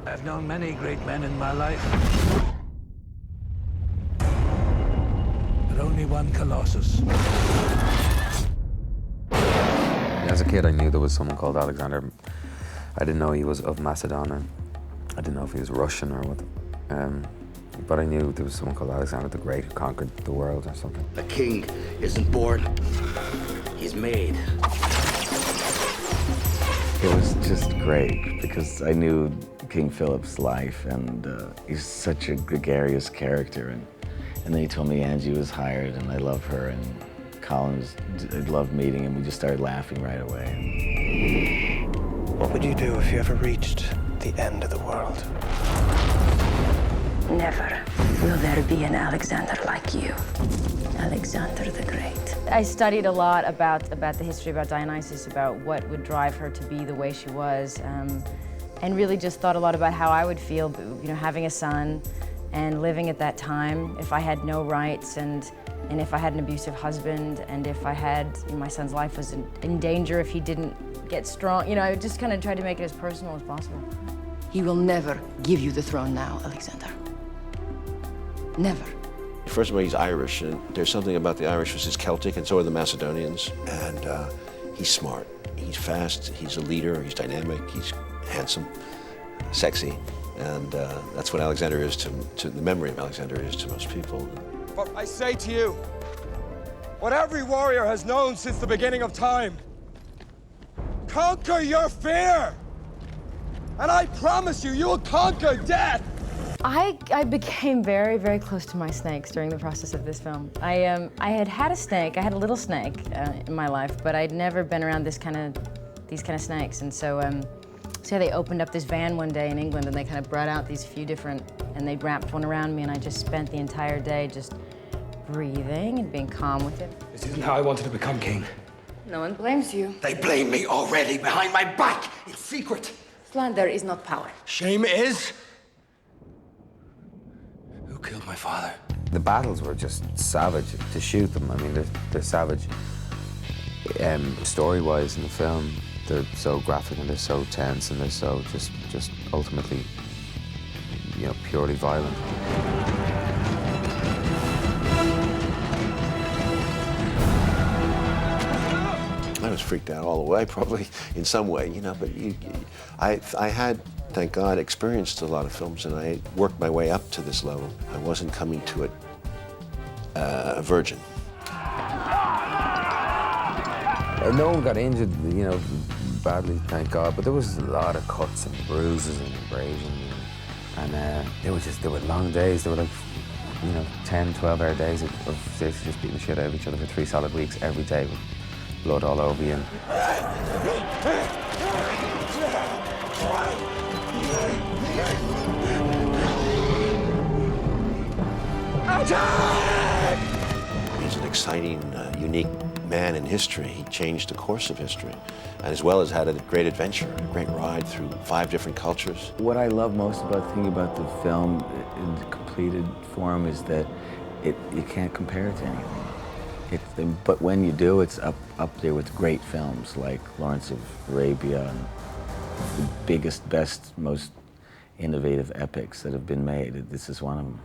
I've known many great men in my life, but only one Colossus. As a kid, I knew there was someone called Alexander. I didn't know he was of Macedon. I didn't know if he was Russian or what. But I knew there was someone called Alexander the Great who conquered the world or something. A king isn't born, he's made. It was just great because I knew King Philip's life, and he's such a gregarious character. And then he told me Angie was hired, and I love her, and Colin I loved meeting him. We just started laughing right away. What would you do if you ever reached the end of the world? Never will there be an Alexander like you. Alexander the Great. I studied a lot about the history about Dionysus, about what would drive her to be the way she was, and really just thought a lot about how I would feel, you know, having a son and living at that time, if I had no rights and if I had an abusive husband, and if I had, you know, my son's life was in danger if he didn't get strong. You know, I just kind of tried to make it as personal as possible. He will never give you the throne now, Alexander. Never. First of all, he's Irish, and there's something about the Irish which is Celtic, and so are the Macedonians. And he's smart, he's fast, he's a leader, he's dynamic, he's handsome, sexy, and that's what Alexander is to the memory of Alexander is to most people. But I say to you, what every warrior has known since the beginning of time, conquer your fear! And I promise you, you will conquer death! I became very, very close to my snakes during the process of this film. I had a snake, I had a little snake in my life, but I'd never been around these kind of snakes. And so they opened up this van one day in England, and they kind of brought out these few different, and they wrapped one around me, and I just spent the entire day just breathing and being calm with it. This isn't how I wanted to become king. No one blames you. They blame me already behind my back, in secret. Slander is not power. Shame is... Who killed my father? The battles were just savage. To shoot them, I mean, they're savage. Story-wise in the film, they're so graphic and they're so tense and they're so just ultimately, you know, purely violent. I was freaked out all the way, probably in some way, you know, but I had, thank God, experienced a lot of films, and I worked my way up to this level. I wasn't coming to it a virgin. No one got injured, you know, badly, thank God, but there was a lot of cuts and bruises and abrasions, and they were long days. They were like, you know, 10, 12-hour days of seriously just beating the shit out of each other for 3 solid weeks every day with blood all over you. He's an exciting, unique man in history. He changed the course of history, and as well as had a great adventure, a great ride through 5 different cultures. What I love most about thinking about the film in the completed form is that you can't compare it to anything. But when you do, it's up there with great films like Lawrence of Arabia and the biggest, best, most innovative epics that have been made. This is one of them.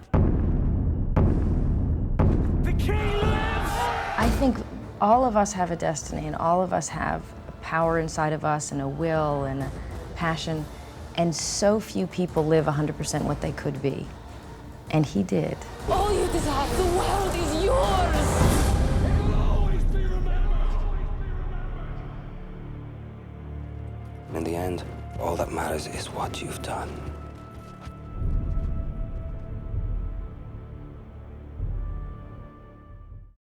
The king lives! I think all of us have a destiny, and all of us have a power inside of us and a will and a passion, and so few people live 100% what they could be. And he did. All you desire, the world is yours! In the end, all that matters is what you've done.